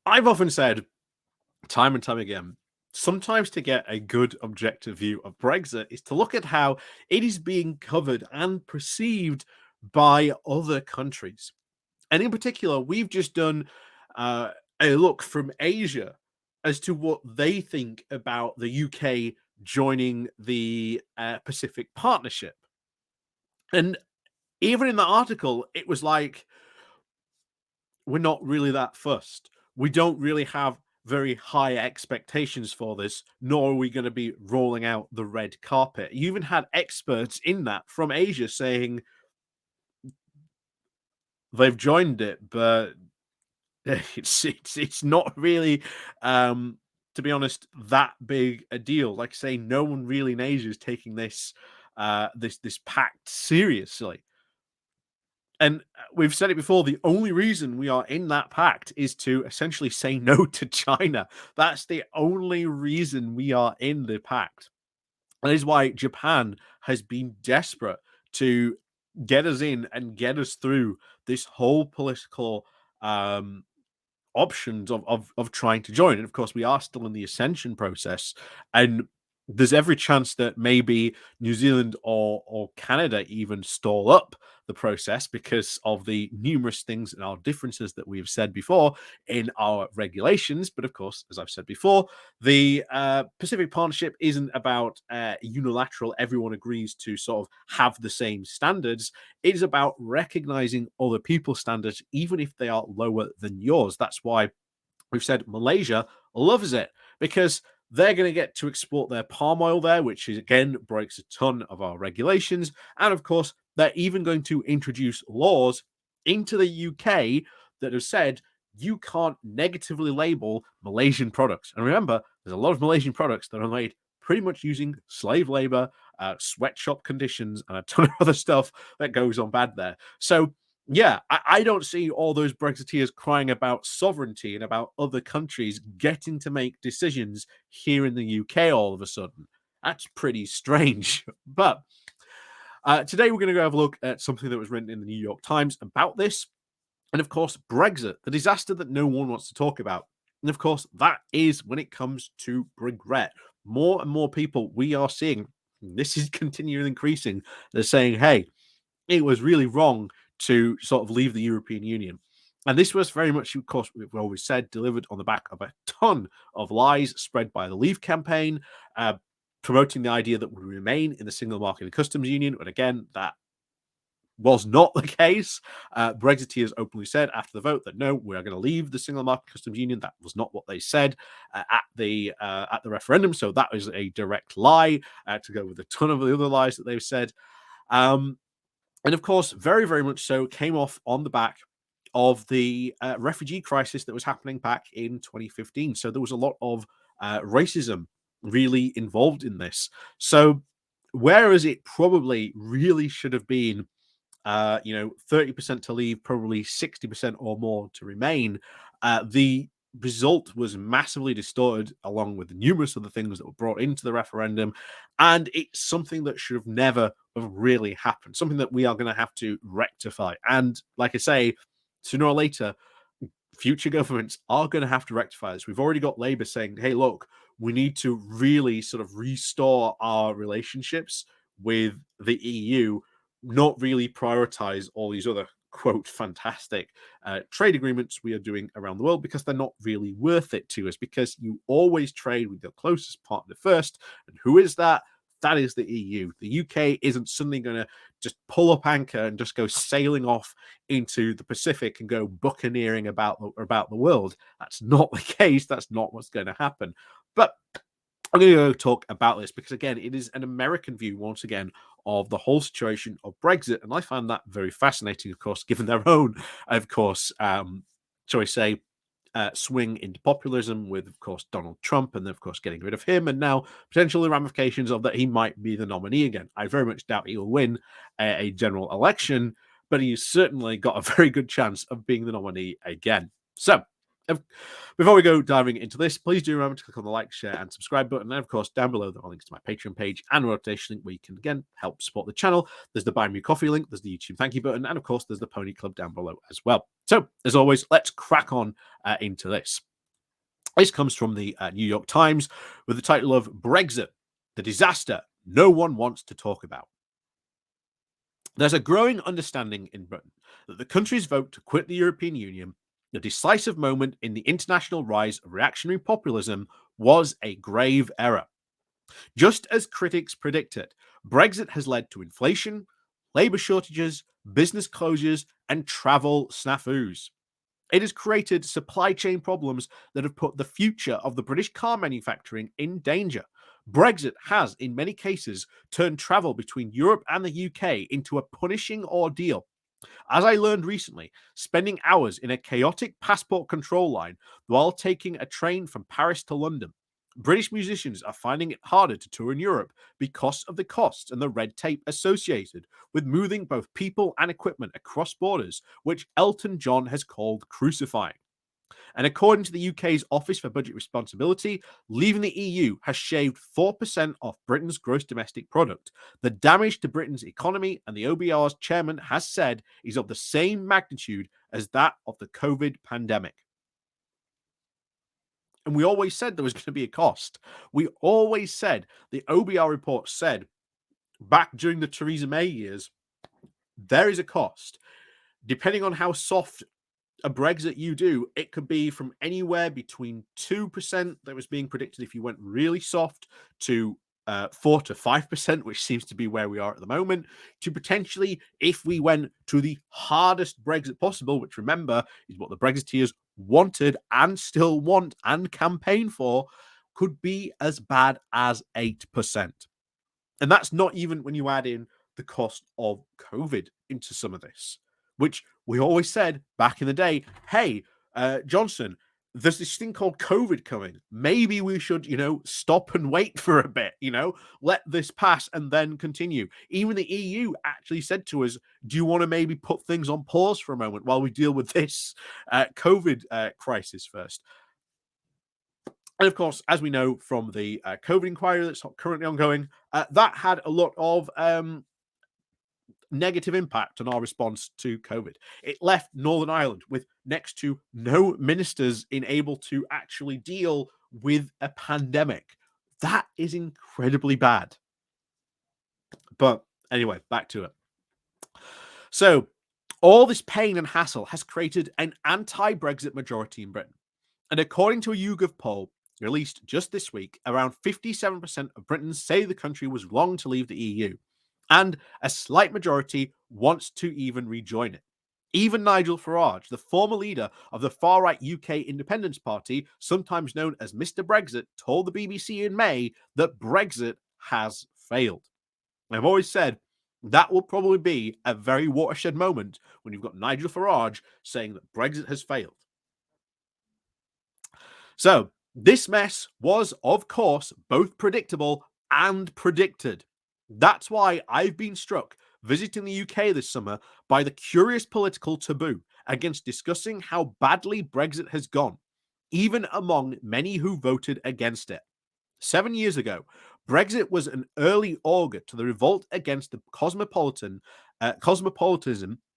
I've often said, time and time again, sometimes to get a good objective view of Brexit is to look at how it is being covered and perceived by other countries. And in particular, we've just done uh, a look from Asia as to what they think about the UK joining the Pacific Partnership. And even in the article, it was like, we're not really that fussed. We don't really have very high expectations for this, nor are we going to be rolling out the red carpet. You even had experts in that from Asia saying they've joined it, but it's not really, to be honest, that big a deal. Like I say, no one really in Asia is taking this pact seriously. And we've said it before, the only reason we are in that pact is to essentially say no to China. That's the only reason we are in the pact. That is why Japan has been desperate to get us in and get us through this whole political options of trying to join. And of course, we are still in the ascension process, and there's every chance that maybe New Zealand or Canada even stall up the process because of the numerous things and our differences that we've said before in our regulations. But of course, as I've said before, the Pacific Partnership isn't about unilateral, everyone agrees to sort of have the same standards. It is about recognizing other people's standards, even if they are lower than yours. That's why we've said Malaysia loves it, because they're going to get to export their palm oil there, which is, again, breaks a ton of our regulations. And of course, they're even going to introduce laws into the UK that have said you can't negatively label Malaysian products. And remember, there's a lot of Malaysian products that are made pretty much using slave labor, sweatshop conditions, and a ton of other stuff that goes on bad there. So yeah, I don't see all those Brexiteers crying about sovereignty and about other countries getting to make decisions here in the UK all of a sudden. That's pretty strange. But today we're going to go have a look at something that was written in the New York Times about this. And of course, Brexit, the disaster that no one wants to talk about. And of course, that is when it comes to regret. More and more people we are seeing, this is continually increasing. They're saying, hey, it was really wrong to sort of leave the European Union. And this was very much, of course, we've always said, delivered on the back of a ton of lies spread by the Leave campaign, promoting the idea that we remain in the single market and customs union. But again, that was not the case. Brexiteers openly said after the vote that no, we are going to leave the single market customs union. That was not what they said at the referendum. So that is a direct lie, to go with a ton of the other lies that they've said. And of course, very, very much so, came off on the back of the refugee crisis that was happening back in 2015. So there was a lot of racism really involved in this. So whereas it probably really should have been 30% to leave, probably 60% or more to remain, the result was massively distorted, along with numerous other things that were brought into the referendum. And it's something that should have never have really happened, something that we are going to have to rectify. And like I say, sooner or later, future governments are going to have to rectify this. We've already got Labour saying, hey, look, we need to really sort of restore our relationships with the EU, not really prioritize all these other, quote, fantastic trade agreements we are doing around the world, because they're not really worth it to us, because you always trade with your closest partner first. And who is that? That is the EU. The UK isn't suddenly going to just pull up anchor and just go sailing off into the Pacific and go buccaneering about the world. That's not the case. That's not what's going to happen. But I'm going to go talk about this because, again, it is an American view, once again, of the whole situation of Brexit. And I find that very fascinating, of course, given their own, of course, shall we say, swing into populism with, of course, Donald Trump, and then, of course, getting rid of him, and now potentially ramifications of that he might be the nominee again. I very much doubt he will win a general election, but he's certainly got a very good chance of being the nominee again. So, before we go diving into this, please do remember to click on the like, share, and subscribe button. And of course, down below there are links to my Patreon page and rotation link where you can again help support the channel. There's the Buy Me Coffee link, there's the YouTube thank you button, and of course, there's the Pony Club down below as well. So, as always, let's crack on into this. This comes from the New York Times with the title of Brexit, the disaster no one wants to talk about. There's a growing understanding in Britain that the country's vote to quit the European Union, the decisive moment in the international rise of reactionary populism, was a grave error. Just as critics predicted, Brexit has led to inflation, labour shortages, business closures, and travel snafus. It has created supply chain problems that have put the future of the British car manufacturing in danger. Brexit has, in many cases, turned travel between Europe and the UK into a punishing ordeal. As I learned recently, spending hours in a chaotic passport control line while taking a train from Paris to London. British musicians are finding it harder to tour in Europe because of the costs and the red tape associated with moving both people and equipment across borders, which Elton John has called crucifying. And according to the UK's Office for Budget Responsibility, leaving the EU has shaved 4% off Britain's gross domestic product. The damage to Britain's economy, and the OBR's chairman has said, is of the same magnitude as that of the COVID pandemic. And we always said there was going to be a cost. We always said, the OBR report said back during the Theresa May years, there is a cost. Depending on how soft a Brexit you do, it could be from anywhere between 2% that was being predicted if you went really soft to 4 to 5%, which seems to be where we are at the moment, to potentially, if we went to the hardest Brexit possible, which remember is what the Brexiteers wanted and still want and campaign for, could be as bad as 8%. And that's not even when you add in the cost of COVID into some of this, which we always said back in the day, hey, Johnson, there's this thing called COVID coming. Maybe we should, stop and wait for a bit, let this pass and then continue. Even the EU actually said to us, do you want to maybe put things on pause for a moment while we deal with this COVID crisis first? And of course, as we know from the COVID inquiry that's currently ongoing, that had a lot of negative impact on our response to COVID. It left Northern Ireland with next to no ministers able to actually deal with a pandemic. That is incredibly bad. But anyway, back to it. So, all this pain and hassle has created an anti Brexit majority in Britain. And according to a YouGov poll released just this week, around 57% of Britons say the country was wrong to leave the EU, and a slight majority wants to even rejoin it. Even Nigel Farage, the former leader of the far-right UK Independence Party, sometimes known as Mr. Brexit, told the BBC in May that Brexit has failed. I've always said that will probably be a very watershed moment when you've got Nigel Farage saying that Brexit has failed. So, this mess was, of course, both predictable and predicted. That's why I've been struck visiting the UK this summer by the curious political taboo against discussing how badly Brexit has gone, even among many who voted against it. 7 years ago, Brexit was an early augur to the revolt against the cosmopolitanism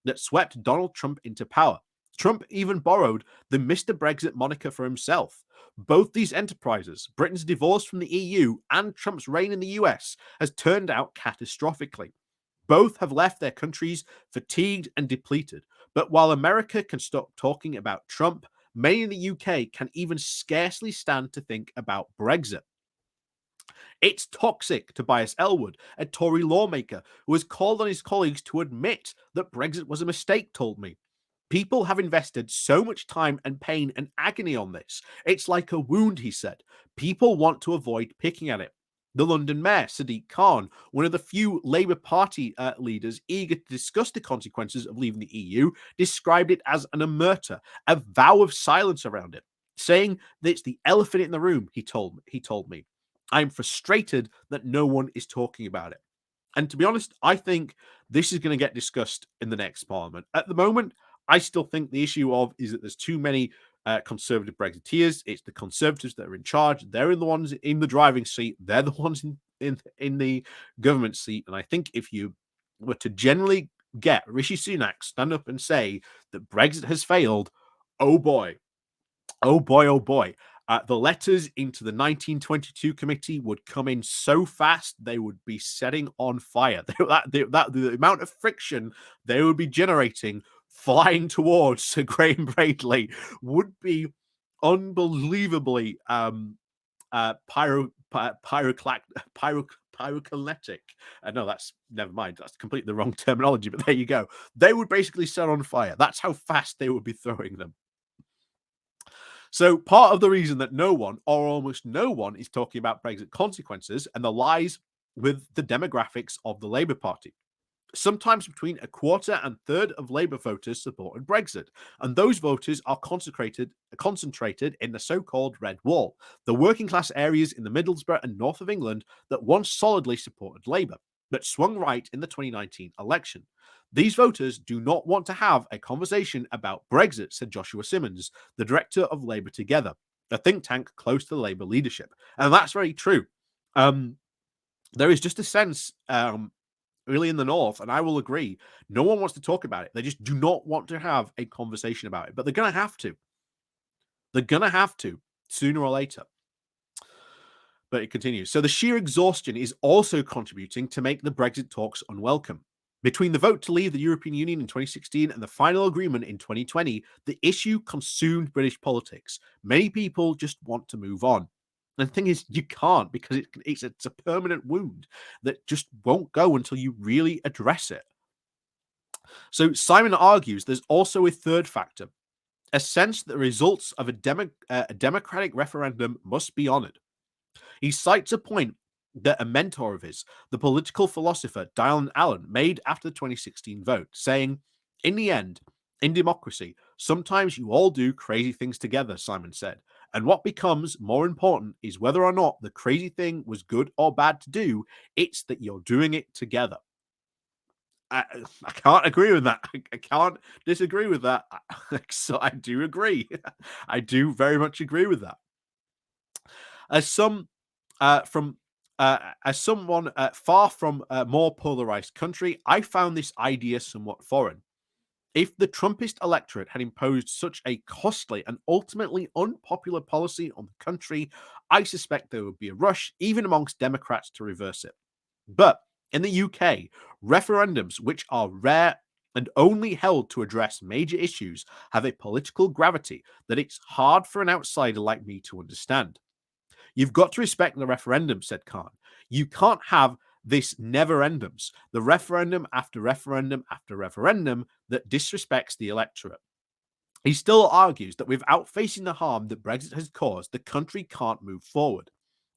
that swept Donald Trump into power. Trump even borrowed the Mr. Brexit moniker for himself. Both these enterprises, Britain's divorce from the EU and Trump's reign in the US, has turned out catastrophically. Both have left their countries fatigued and depleted. But while America can stop talking about Trump, many in the UK can even scarcely stand to think about Brexit. It's toxic, Tobias Ellwood, a Tory lawmaker who has called on his colleagues to admit that Brexit was a mistake, told me. People have invested so much time and pain and agony on this. It's like a wound, he said. People want to avoid picking at it. The London Mayor, Sadiq Khan, one of the few Labour Party leaders eager to discuss the consequences of leaving the EU, described it as an omerta, a vow of silence around it, saying that it's the elephant in the room, he told me. I'm frustrated that no one is talking about it. And to be honest, I think this is going to get discussed in the next parliament. At the moment, I still think the issue of is that there's too many conservative Brexiteers. It's the Conservatives that are in charge. They're the ones in the driving seat. They're the ones in the government seat. And I think if you were to generally get Rishi Sunak stand up and say that Brexit has failed, oh boy, oh boy, oh boy. The letters into the 1922 committee would come in so fast they would be setting on fire. The amount of friction they would be generating flying towards Sir Graham Bradley would be unbelievably pyrokinetic. No, that's never mind. That's completely the wrong terminology, but there you go. They would basically set on fire. That's how fast they would be throwing them. So part of the reason that no one or almost no one is talking about Brexit consequences and the lies with the demographics of the Labour Party. Sometimes between a quarter and third of Labour voters supported Brexit, and those voters are concentrated in the so-called Red Wall, the working class areas in the Middlesbrough and north of England that once solidly supported Labour, but swung right in the 2019 election. These voters do not want to have a conversation about Brexit, said Joshua Simmons, the director of Labour Together, a think tank close to the Labour leadership. And that's very true. There is just a sense really in the north, and I will agree, no one wants to talk about it. They just do not want to have a conversation about it, but they're going to have to. They're going to have to sooner or later. But it continues. So the sheer exhaustion is also contributing to make the Brexit talks unwelcome. Between the vote to leave the European Union in 2016 and the final agreement in 2020, the issue consumed British politics. Many people just want to move on. And the thing is, you can't, because it's a permanent wound that just won't go until you really address it. So Simon argues there's also a third factor, a sense that the results of a democratic referendum must be honoured. He cites a point that a mentor of his, the political philosopher Dylan Allen, made after the 2016 vote, saying, "In the end, in democracy, sometimes you all do crazy things together," Simon said. "And what becomes more important is whether or not the crazy thing was good or bad to do, it's that you're doing it together." I can't agree with that. I can't disagree with that. So I do agree. I do very much agree with that. As some from as someone far from a more polarized country, I found this idea somewhat foreign. If the Trumpist electorate had imposed such a costly and ultimately unpopular policy on the country, I suspect there would be a rush, even amongst Democrats, to reverse it. But in the UK, referendums, which are rare and only held to address major issues, have a political gravity that it's hard for an outsider like me to understand. "You've got to respect the referendum," said Khan. "You can't have this never endums, the referendum after referendum after referendum that disrespects the electorate." He still argues that without facing the harm that Brexit has caused, the country can't move forward.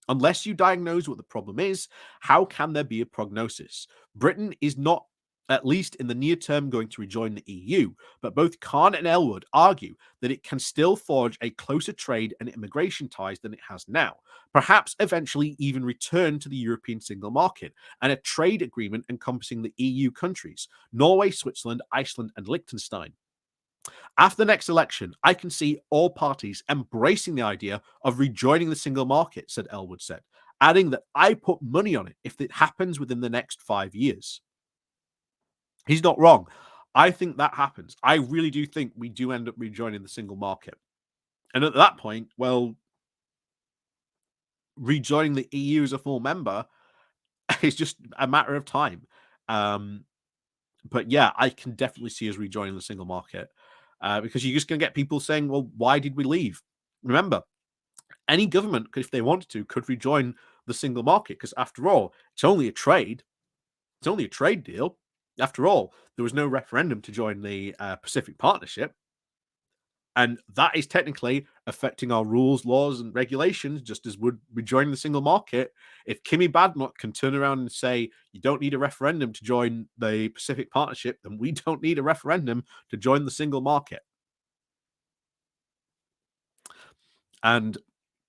Unless you diagnose what the problem is, how can there be a prognosis? Britain is not, at least in the near term, going to rejoin the EU, but both Khan and Elwood argue that it can still forge a closer trade and immigration ties than it has now, perhaps eventually even return to the European single market and a trade agreement encompassing the EU countries, Norway, Switzerland, Iceland, and Liechtenstein. After the next election, I can see all parties embracing the idea of rejoining the single market, said Elwood said, adding that I put money on it if it happens within the next 5 years. He's not wrong. I think that happens. I really do think we do end up rejoining the single market. And at that point, well, rejoining the EU as a full member is just a matter of time. But yeah, I can definitely see us rejoining the single market because you're just going to get people saying, well, why did we leave? Remember, any government, if they wanted to, could rejoin the single market because after all, it's only a trade. It's only a trade deal. After all, there was no referendum to join the Pacific Partnership. And that is technically affecting our rules, laws, and regulations, just as would rejoining the single market. If Kimmy Badnock can turn around and say, you don't need a referendum to join the Pacific Partnership, then we don't need a referendum to join the single market. And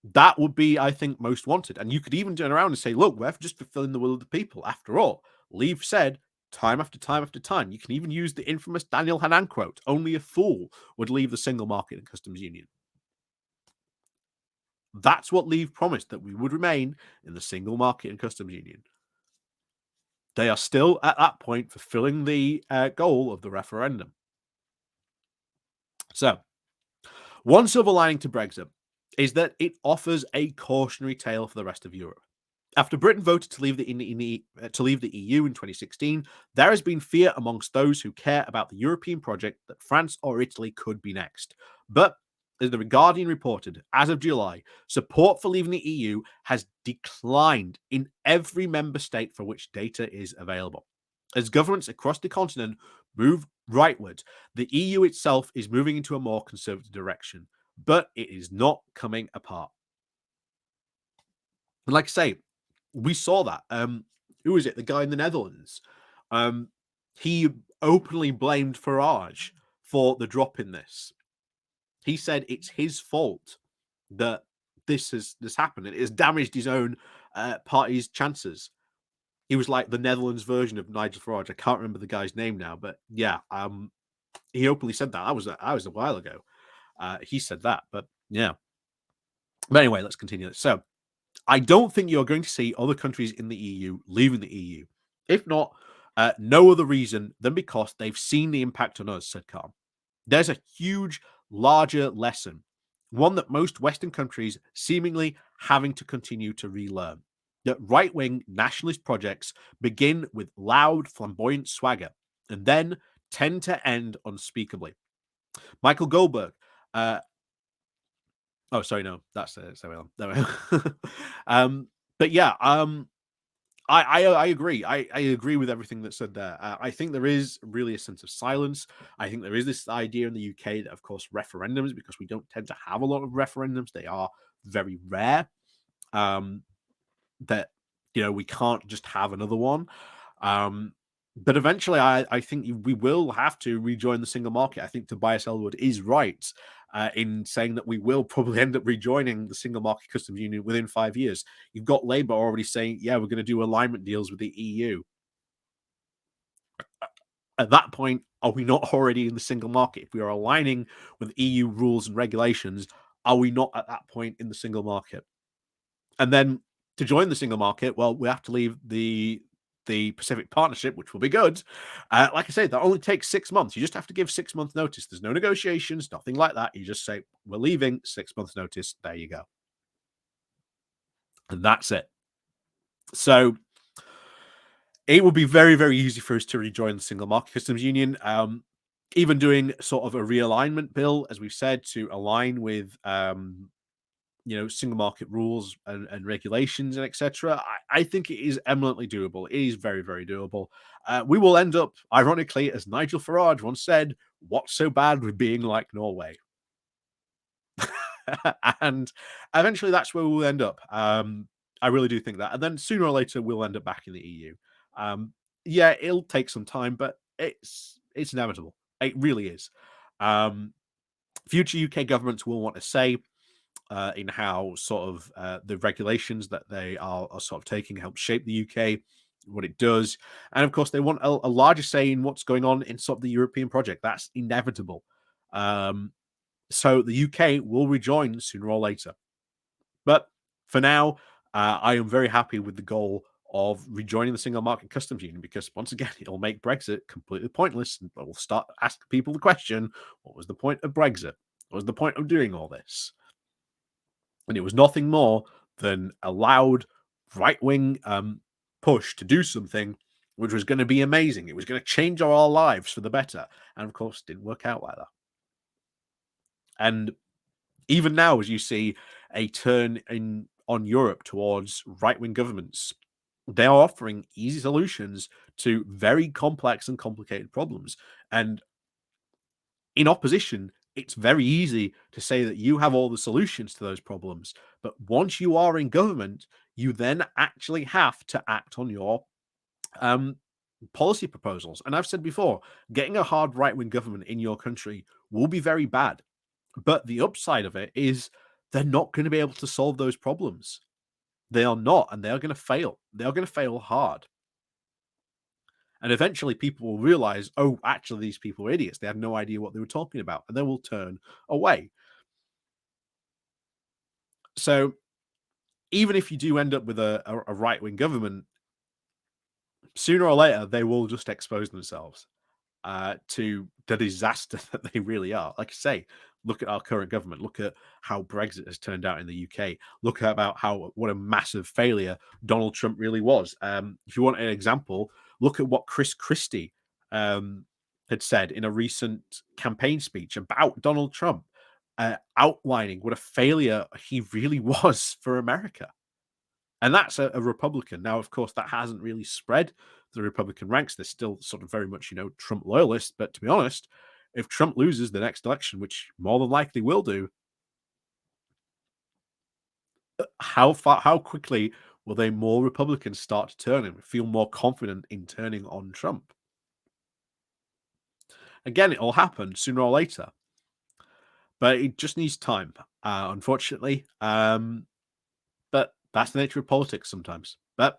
that would be, I think, most wanted. And you could even turn around and say, look, we're just fulfilling the will of the people. After all, Leave said time after time after time. You can even use the infamous Daniel Hannan quote, only a fool would leave the single market and customs union. That's what Leave promised, that we would remain in the single market and customs union. They are still, at that point, fulfilling the goal of the referendum. So, one silver lining to Brexit. is that it offers a cautionary tale for the rest of Europe. After Britain voted to leave the EU in 2016, there has been fear amongst those who care about the European project that France or Italy could be next. But as the Guardian reported, as of July, support for leaving the EU has declined in every member state for which data is available. As governments across the continent move rightward, the EU itself is moving into a more conservative direction, but it is not coming apart. And like I say, we saw that. Who is it? The guy in the Netherlands. Um, he openly blamed Farage for the drop in this. He said it's his fault that this happened. It has damaged his own party's chances. He was like the Netherlands version of Nigel Farage. I can't remember the guy's name now, but yeah, he openly said that. I was a while ago. He said that, but yeah. But anyway, let's continue. So I don't think you're going to see other countries in the EU leaving the EU. If not, no other reason than because they've seen the impact on us, said Khan. There's a huge, larger lesson, one that most Western countries seemingly having to continue to relearn. That right wing nationalist projects begin with loud, flamboyant swagger and then tend to end unspeakably. Michael Goldberg, uh, oh, sorry, no, that's sorry, there we go. But yeah, I agree. I agree with everything that's said there. I think there is really a sense of silence. I think there is this idea in the UK that, of course, referendums, because we don't tend to have a lot of referendums, they are very rare. That we can't just have another one. But eventually, I think we will have to rejoin the single market. I think Tobias Elwood is right in saying that we will probably end up rejoining the single market customs union within 5 years. You've got Labour already saying, yeah, we're going to do alignment deals with the EU. At that point, are we not already in the single market? If we are aligning with EU rules and regulations, are we not at that point in the single market? And then to join the single market, well, we have to leave the Pacific Partnership, which will be good. Like I say, that only takes 6 months. You just have to give 6 months notice. There's no negotiations, nothing like that. You just say, we're leaving, 6 months notice. There you go. And that's it. So it would be very, very easy for us to rejoin the single market customs union. Even doing sort of a realignment bill, as we've said, to align with single market rules and regulations and etc. I think it is eminently doable. It is very, very doable. We will end up, ironically, as Nigel Farage once said, what's so bad with being like Norway? And eventually that's where we'll end up. I really do think that. And then sooner or later, we'll end up back in the EU. Yeah, it'll take some time, but it's inevitable. It really is. Future UK governments will want to say in how sort of the regulations that they are sort of taking help shape the UK, what it does. And of course, they want a larger say in what's going on in sort of the European project. That's inevitable. So the UK will rejoin sooner or later. But for now, I am very happy with the goal of rejoining the single market customs union, because once again, it'll make Brexit completely pointless. And we'll start asking people the question, what was the point of Brexit? What was the point of doing all this? And it was nothing more than a loud right-wing push to do something which was going to be amazing. It was going to change our lives for the better. And of course, it didn't work out like that. And even now, as you see a turn on Europe towards right-wing governments, they are offering easy solutions to very complex and complicated problems. And in opposition, it's very easy to say that you have all the solutions to those problems. But once you are in government, you then actually have to act on your policy proposals. And I've said before, getting a hard right wing government in your country will be very bad. But the upside of it is they're not going to be able to solve those problems. They are not, and they are going to fail. They are going to fail hard. And eventually people will realize, oh, actually, these people are idiots. They had no idea what they were talking about, and they will turn away. So even if you do end up with a right-wing government, sooner or later, they will just expose themselves to the disaster that they really are. Like I say, Look at our current government. Look at how Brexit has turned out in the UK. Look at about how what a massive failure Donald Trump really was. If you want an example, look at what Chris Christie um, had said in a recent campaign speech about Donald Trump, outlining what a failure he really was for America. And that's a Republican. Now, of course, that hasn't really spread the Republican ranks. They're still sort of very much, Trump loyalists. But to be honest, if Trump loses the next election, which more than likely will do, how quickly will they more Republicans start to turn and feel more confident in turning on Trump? Again, it'll happen sooner or later, but it just needs time, unfortunately. But that's the nature of politics sometimes. But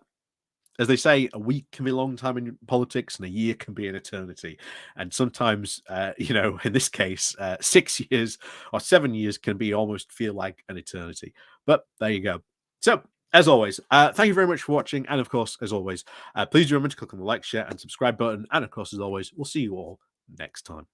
as they say, a week can be a long time in politics, and a year can be an eternity. And sometimes, in this case, 6 years or 7 years can be almost feel like an eternity. But there you go. So, as always, thank you very much for watching. And of course, as always, please remember to click on the like, share, and subscribe button. And of course, as always, we'll see you all next time.